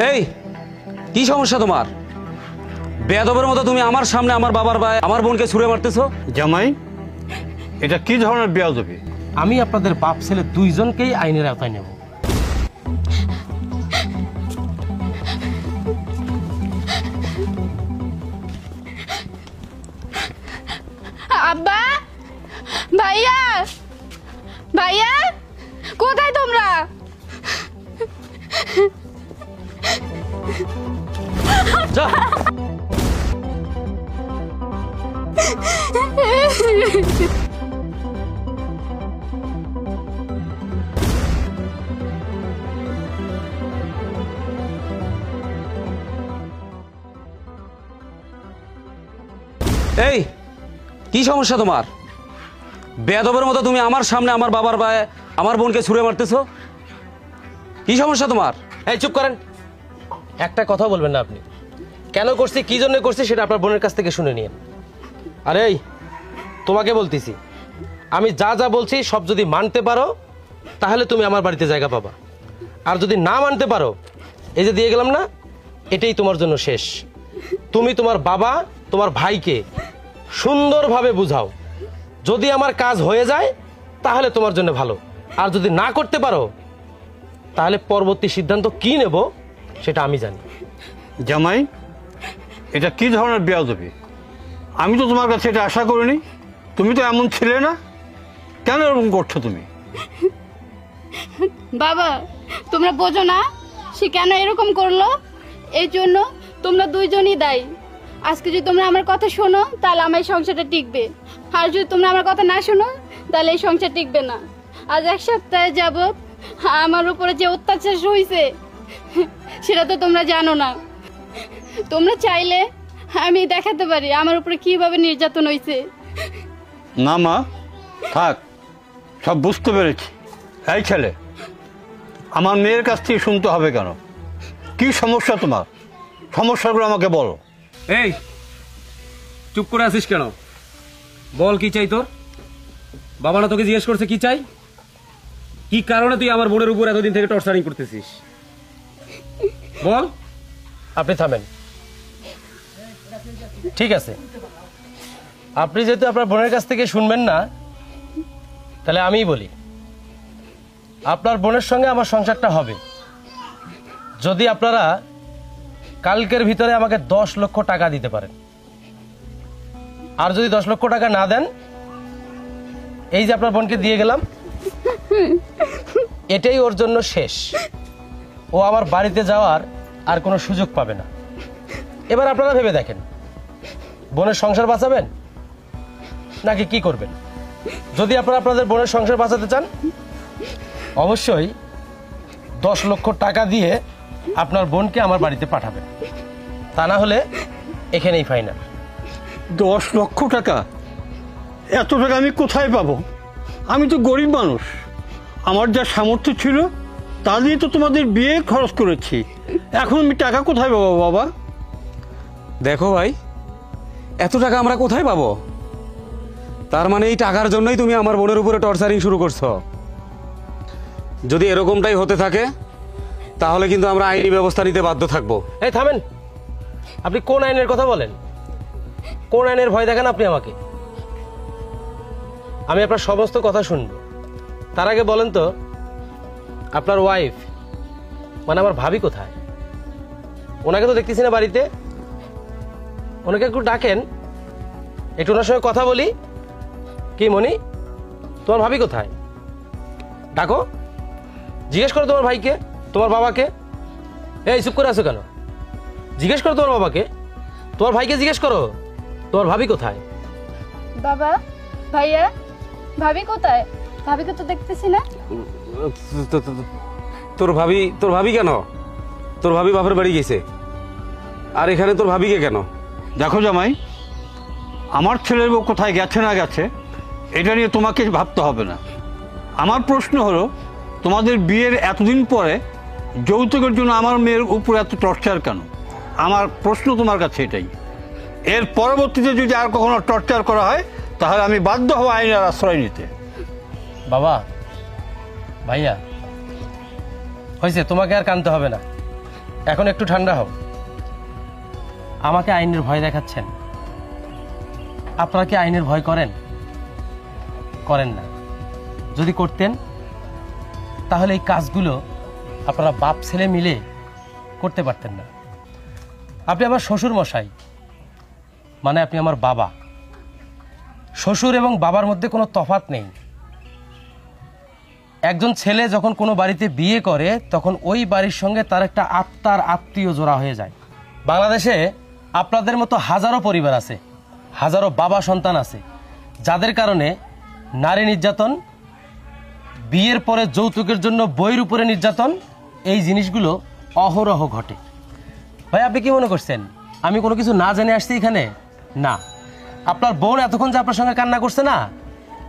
এই কি সমস্যা তোমার? বেয়াদবের মতো তুমি আমার সামনে আমার বাবার ভাই আমার বোনকে ছুঁড়ে মারতেছো। জামাই, এটা কি ধরনের বেয়াদবি? আমি আপনাদের বাপ ছেলে দুইজনকেই আইনের আওতায় নেব। আব্বা, ভাইয়া, ভাইয়া, কোথায় তোমরা? যা। এই কি সমস্যা তোমার? বেয়াদবের মতো তুমি আমার সামনে আমার বাবার ভাই আমার বোনকে ছুঁড়ে মারতেছো। কি সমস্যা তোমার? এই চুপ করেন, একটা কথা বলবেন না আপনি। কেন করছি, কি জন্য করছি সেটা আপনার বোনের কাছ থেকে শুনে নিন। আরে এই তোমাকে বলতেছি, আমি যা যা বলছি সব যদি মানতে পারো তাহলে তুমি আমার বাড়িতে জায়গা পাবা, আর যদি না মানতে পারো এই যে দিয়ে গেলাম না, এটাই তোমার জন্য শেষ। তুমি তোমার বাবা তোমার ভাইকে সুন্দরভাবে বুঝাও, যদি আমার কাজ হয়ে যায় তাহলে তোমার জন্য ভালো, আর যদি না করতে পারো তাহলে পরবর্তী সিদ্ধান্ত কি নেব সেটা আমি জানি। জামাই, এটা কি ধরনের বেয়াদবি? আমি তো তোমার কাছে এটা আশা করিনি। তুমি তো এমন ছিলে না, কেন এরকম করছো তুমি? বাবা, তোমরা বোঝো না সে কেন এরকম করলো? এই জন্য তোমরা দুইজনই দায়ী। আজকে যদি তোমরা আমার কথা শোনো তাহলে আমার এই সংসারটা টিকবে, আর যদি তোমরা আমার কথা না শোনো তাহলে এই সংসার টিকবে না। আজ এক সপ্তাহ যাবত আমার উপরে যে অত্যাচার হয়েছে সেটা তো তোমরা জানো না। তোমরা চাইলে আমি দেখাতে পারি আমার উপরে কিভাবে নির্যাতন হয়েছে। না মা, থাক, সব বুঝতে পেরেছি। এই ছেলে, আমার মেয়ের কাছ থেকে শুনতে হবে কেন? কি সমস্যা তোমার? সমস্যাগুলো আমাকে বলো। এই চুপ করে আছিস কেন? বল কি চাই তোর? বাবা না তোকে জিজ্ঞেস করছে কি চাই? কি কারণে তুই আমার বোনের উপর এতদিন থেকে টর্চারিং করতেছিস? বল। আপনি থামেন, ঠিক আছে? আপনি যেহেতু আপনার বোনের কাছ থেকে শুনবেন না, তাহলে আমিই বলি। আপনার বোনের সঙ্গে আমার সংসারটা হবে যদি আপনারা কালকের ভিতরে আমাকে 10 লক্ষ টাকা দিতে পারেন। আর যদি 10 লক্ষ টাকা না দেন, এই যে আপনার বোনকে দিয়ে গেলাম, এটাই ওর জন্য শেষ। ও আমার বাড়িতে যাওয়ার আর কোনো সুযোগ পাবে না। এবার আপনারা ভেবে দেখেন, বোনের সংসার বাঁচাবেন নাকি কি করবেন? যদি আপনারা আপনাদের বোনের সংসার বাঁচাতে চান, অবশ্যই 10 লক্ষ টাকা দিয়ে আপনার বোনকে আমার বাড়িতে পাঠাবেন, তা না হলে এখানেই ফাইনাল। 10 লক্ষ টাকা? এত টাকা আমি কোথায় পাবো? আমি তো গরিব মানুষ। আমার যা সামর্থ্য ছিল তা দিয়ে তো তোমাদের বিয়ে খরচ করেছি। এখন আমি টাকা কোথায় পাবো বাবা? দেখো ভাই, এত টাকা আমরা কোথায় পাবো? তার মানে এই টাকার জন্যই তুমি আমার বোনের উপরে টর্চারিং শুরু করছো? যদি এরকমটাই হতে থাকে তাহলে কিন্তু আমরা আইনি ব্যবস্থা নিতে বাধ্য থাকবো। এই থামেন, আপনি কোন আইনের কথা বলেন? কোন আইনের ভয় দেখেন আপনি আমাকে? আমি আপনার সমস্ত কথা শুনবো। তার আগে বলেন তো, আপনার ওয়াইফ মানে আমার ভাবি কোথায়? ওনাকে তো দেখতেছি না বাড়িতে। ওনাকে একটু ডাকেন, একটু ওনার সঙ্গে কথা বলি। কি মনি, তোমার ভাবি কোথায়? ডাকো, জিজ্ঞেস করো তোমার ভাইকে, তোমার বাবাকে। এই চুপ করে আছো কেন? জিজ্ঞেস করো তোমার বাবাকে, তোমার ভাইকে জিজ্ঞেস করো তোমার ভাবি কোথায়। বাবা, ভাইয়া, ভাবি কোথায়? ভাবিকে তো দেখতেছি না। তোর ভাবি কেন? তোর ভাবি বাপের বাড়ি গেছে, আর এখানে তোর ভাবিকে কেন? দেখো জামাই, আমার ছেলের বউ কোথায় গেছে না গেছে এটা নিয়ে তোমাকে ভাবতে হবে না। আমার প্রশ্ন হলো, তোমাদের বিয়ের এতদিন পরে যৌতুকের জন্য আমার মেয়ের উপর এত টর্চার কেন? আমার প্রশ্ন তোমার কাছে এটাই। এর পরবর্তীতে যদি আর কখনো টর্চার করা হয় তাহলে আমি বাধ্য হব আইনের আশ্রয় নিতে। বাবা, ভাইয়া, হয়েছে, তোমাকে আর কানতে হবে না, এখন একটু ঠান্ডা হও। আমাকে আইনের ভয় দেখাচ্ছেন? আপনারা কি আইনের ভয় করেন? করেন না। যদি করতেন তাহলে এই কাজগুলো আপনারা বাপ ছেলে মিলে করতে পারতেন না। আপনি আমার শ্বশুর মশাই, মানে আপনি আমার বাবা। শ্বশুর এবং বাবার মধ্যে কোনো তফাৎ নেই। একজন ছেলে যখন কোনো বাড়িতে বিয়ে করে তখন ওই বাড়ির সঙ্গে তার একটা আত্মার আত্মীয় জোড়া হয়ে যায়। বাংলাদেশে আপনাদের মতো হাজারো পরিবার আছে, হাজারো বাবা সন্তান আছে, যাদের কারণে নারী নির্যাতন, বিয়ের পরে যৌতুকের জন্য বইয়ের উপরে নির্যাতন, এই জিনিসগুলো অহরহ ঘটে। ভাই আপনি কি মনে করছেন আমি কোনো কিছু না জেনে আসছি এখানে? না। আপনার বোন এতক্ষণ যে আপনার সঙ্গে কান্না করছে না,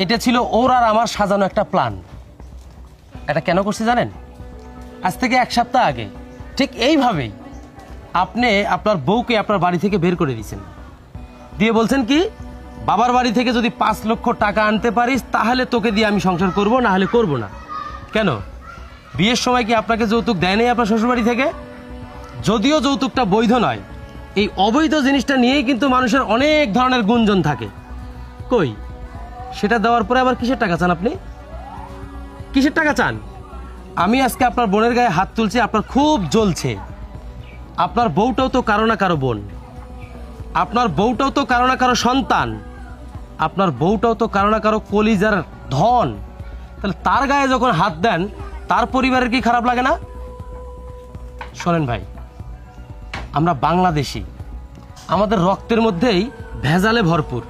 এটা ছিল ওর আর আমার সাজানো একটা প্ল্যান। এটা কেন করছি জানেন? আজ থেকে 1 সপ্তাহ আগে ঠিক এইভাবেই আপনি আপনার বউকে আপনার বাড়ি থেকে বের করে দিয়েছেন, দিয়ে বলছেন কি, বাবার বাড়ি থেকে যদি 5 লক্ষ টাকা আনতে পারিস তাহলে তোকে দিয়ে আমি সংসার করব, না হলে করব না। কেন, বিয়ের সময় কি আপনাকে যৌতুক দেয় নাই আপনার শ্বশুরবাড়ি থেকে? যদিও যৌতুকটা বৈধ নয়, এই অবৈধ জিনিসটা নিয়েই কিন্তু মানুষের অনেক ধরনের গুঞ্জন থাকে। কই, সেটা দেওয়ার পরে আবার কিসের টাকা চান আপনি? কিসের টাকা চান? আমি আজকে আপনার বোনের গায়ে হাত তুলছি, আপনার খুব জ্বলছে। আপনার বউটাও তো কারো না কারো বোন, আপনার বউটাও তো কারো না কারো সন্তান, আপনার বউটাও তো কারো না কারো কলিজার ধন। তাহলে তার গায়ে যখন হাত দেন তার পরিবারের কি খারাপ লাগে না? শোনেন ভাই, আমরা বাংলাদেশি, আমাদের রক্তের মধ্যেই ভেজালে ভরপুর,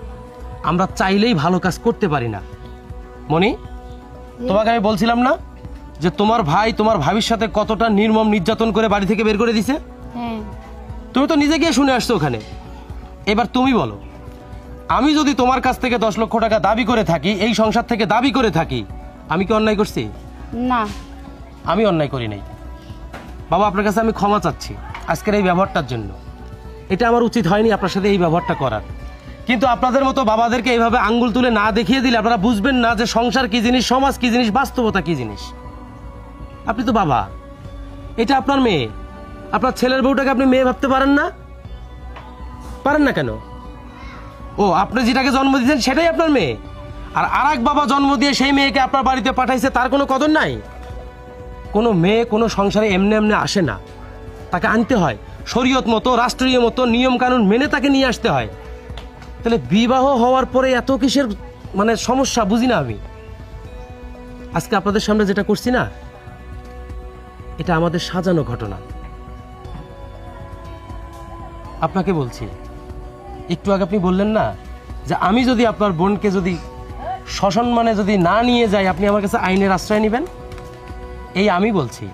আমরা চাইলেই ভালো কাজ করতে পারি না। মনি, তোমাকে আমি বলছিলাম না যে তোমার ভাই তোমার ভাবির সাথে কতটা নির্মম নির্যাতন করে বাড়ি থেকে বের করে দিছে? হ্যাঁ, তুমি তো নিজে গিয়ে শুনে আসছো ওখানে। এবার তুমি বলো, আমি যদি তোমার কাছ থেকে 10 লক্ষ টাকা দাবি করে থাকি, এই সংসার থেকে দাবি করে থাকি, আমি কি অন্যায় করছি? না। আমি অন্যায় করি নাই। বাবা, আপনার কাছে আমি ক্ষমা চাচ্ছি আজকের এই ব্যবহারটার জন্য। এটা আমার উচিত হয়নি আপনার সাথে এই ব্যবহারটা করার, কিন্তু আপনাদের মতো বাবাদেরকে এইভাবে আঙ্গুল তুলে না দেখিয়ে দিলে আপনারা বুঝবেন না যে সংসার কি জিনিস, সমাজ কি জিনিস, বাস্তবতা কি জিনিস। আপনি তো বাবা, এটা আপনার মেয়ে, আপনার ছেলের বউটাকে আপনি মেয়ে ভাবতে পারেন না? পারেন না কেন? ও, আপনি যেটাকে জন্ম দিয়েছেন সেটাই আপনার মেয়ে, আর আরেক বাবা জন্ম দিয়ে সেই মেয়েকে আপনার বাড়িতে পাঠাইছে, তার কোনো কদর নাই? কোনো মেয়ে কোনো সংসারে এমনি এমনি আসে না, তাকে আনতে হয় শরীয়ত মতো, রাষ্ট্রীয় মতো নিয়ম কানুন মেনে তাকে নিয়ে আসতে হয়। তাহলে বিবাহ হওয়ার পরে এত কিসের মানে সমস্যা বুঝি না আমি। আজকে আপনাদের সামনে যেটা করছি না, এটা আমাদের সাজানো ঘটনা। আপনাকে বলছি, একটু আগে আপনি বললেন না যে আমি যদি আপনার বোনকে যদি সসম্মানে যদি না নিয়ে যাই আপনি আমার কাছে আইনের আশ্রয় নেবেন। এই আমি বলছি,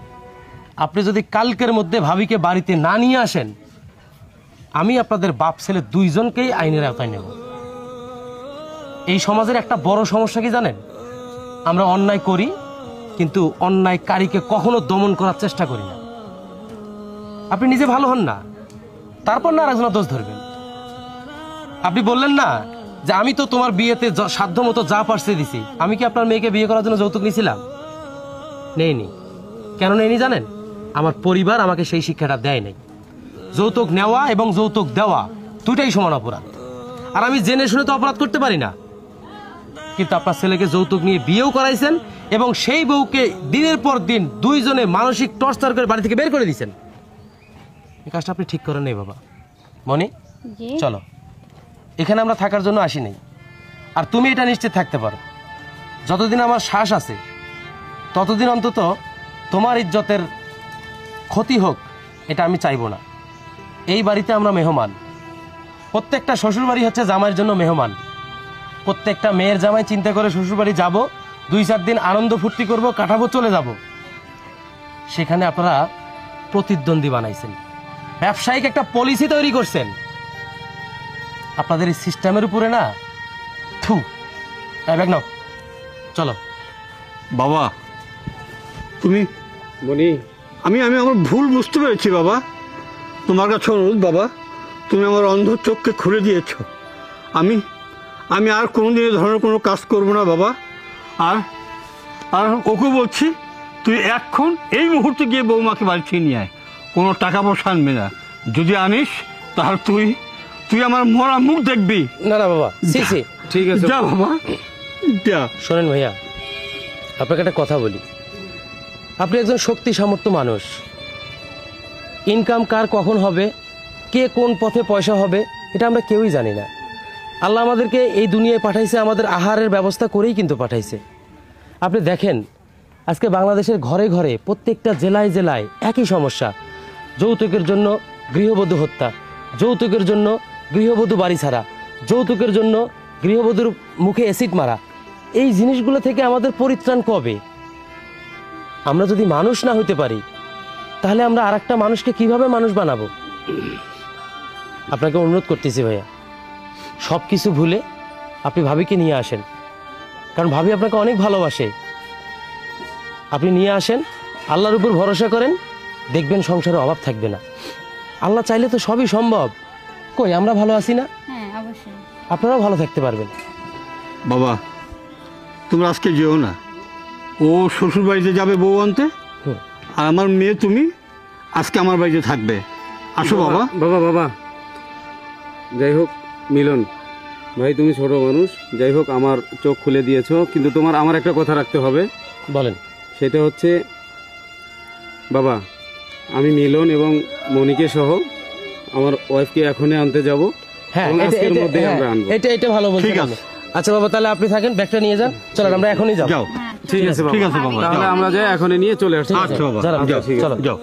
আপনি যদি কালকের মধ্যে ভাবিকে বাড়িতে না নিয়ে আসেন, আমি আপনাদের বাপ ছেলে দুইজনকেই আইনের আওতায় নেব। এই সমাজের একটা বড় সমস্যা কি জানেন? আমরা অন্যায় করি কিন্তু অন্যায়কারীকে কখনো দমন করার চেষ্টা করি না। আপনি নিজে ভালো হন না, তারপর না আরেকজনের দোষ ধরবেন। আপনি বললেন না যে আমি তো তোমার বিয়েতে সাধ্য মতো যা পারছে দিছি। আমি কি আপনার মেয়েকে বিয়ে করার জন্য যৌতুক নিয়েছিলাম? নেইনি। কেন নেইনি জানেন? আমার পরিবার আমাকে সেই শিক্ষাটা দেয় নাই। যৌতুক নেওয়া এবং যৌতুক দেওয়া দুটাই সমান অপরাধ, আর আমি জেনে শুনে তো অপরাধ করতে পারি না। কিন্তু আপনার ছেলেকে যৌতুক নিয়ে বিয়েও করাইছেন এবং সেই বউকে দিনের পর দিন দুইজনে মানসিক টর্চার করে বাড়ি থেকে বের করে দিয়েছেন। এই কাজটা আপনি ঠিক করেন নাই বাবা। মনি, জি। চলো, এখানে আমরা থাকার জন্য আসি নাই। আর তুমি এটা নিশ্চিত থাকতে পারো, যতদিন আমার শ্বাস আছে ততদিন অন্তত তোমার ইজ্জতের ক্ষতি হোক এটা আমি চাইবো না। এই বাড়িতে আমরা মেহমান, প্রত্যেকটা শ্বশুরবাড়ি হচ্ছে জামাইয়ের জন্য মেহমান। প্রত্যেকটা মেয়ের জামাই চিন্তা করে শ্বশুরবাড়ি যাব, 2-4 দিন আনন্দ ফুর্তি করব, কাটাবো, চলে যাব। সেখানে আপনারা প্রতিদ্বন্দ্বী বানাইছেন, ব্যবসায়িক একটা পলিসি তৈরি করছেন। আপনাদের এই সিস্টেমের উপরে না, থু, ব্যাগ নাও, চলো। বাবা, তুমি মনি, আমি আমার ভুল বুঝতে পেরেছি বাবা। তোমার কাছে অনুরোধ বাবা, তুমি আমার অন্ধ চোখকে খুলে দিয়েছ। আমি আর কোনোদিন এই ধরনের কোনো কাজ করব না বাবা। আর ওকে বলছি তুই এখন এই মুহূর্তে গিয়ে বৌমাকে বাড়ি থেকে নিয়ে আয়। কোনো টাকা পয়সা আনবি না, যদি আনিস তাহলে তুই আমার মরা মুখ দেখবি। না না বাবা, সি সি। ঠিক আছে যা বাবা যা। শোনেন ভাইয়া, আপনাকে একটা কথা বলি। আপনি একজন শক্তি সামর্থ্য মানুষ। ইনকাম কার কখন হবে, কে কোন পথে পয়সা হবে, এটা আমরা কেউই জানি না। আল্লাহ আমাদেরকে এই দুনিয়ায় পাঠাইছে, আমাদের আহারের ব্যবস্থা করেই কিন্তু পাঠাইছে। আপনি দেখেন, আজকে বাংলাদেশের ঘরে ঘরে প্রত্যেকটা জেলায় জেলায় একই সমস্যা। যৌতুকের জন্য গৃহবধূ হত্যা, যৌতুকের জন্য গৃহবধূ বাড়ি ছাড়া, যৌতুকের জন্য গৃহবধূর মুখে অ্যাসিড মারা। এই জিনিসগুলো থেকে আমাদের পরিত্রাণ কবে? আমরা যদি মানুষ না হইতে পারি, তাহলে আমরা আরেকটা মানুষকে কিভাবে মানুষ বানাবো? আপনাকে অনুরোধ করতেছি ভাইয়া, সব কিছু ভুলে আপনি ভাবিকে নিয়ে আসেন, কারণ ভাবি আপনাকে অনেক ভালোবাসে। আপনি নিয়ে আসেন, আল্লাহর উপর ভরসা করেন, দেখবেন সংসারে অভাব থাকবে না। আল্লাহ চাইলে তো সবই সম্ভব। কই আমরা ভালো আছি না? হ্যাঁ অবশ্যই। আপনারাও ভালো থাকতে পারবেন। বাবা তোমরা আজকে যেও না, ও শ্বশুর বাড়িতে যাবে বউ আনতে, হুম। আর আমার মেয়ে তুমি আজকে আমার বাড়িতে থাকবে। আসো বাবা। বাবা বাবা, যাই হোক মিলন ভাই, তুমি ছোট মানুষ, যাই হোক আমার চোখ খুলে দিয়েছো, কিন্তু তোমার আমার একটা কথা রাখতে হবে। বলেন। সেটা হচ্ছে বাবা, আমি মিলন এবং মনিকে সহ আমার ওয়াইফকে এখনই আনতে যাব। হ্যাঁ, এবং আজকের মধ্যেই আমরা আনবো। এটা ভালো বলছেন ঠিক আপনি। আছে। আচ্ছা বাবা, তাহলে আপনি থাকেন, ব্যাগটা নিয়ে যান। চলেন আমরা এখনই যাব। যাও। ঠিক আছে ঠিক বাবা, আছে বাবা, তাহলে যাও। আমরা যাই এখনই নিয়ে চলে আসছি। আচ্ছা বাবা, চলো, যাও চলো। যাও।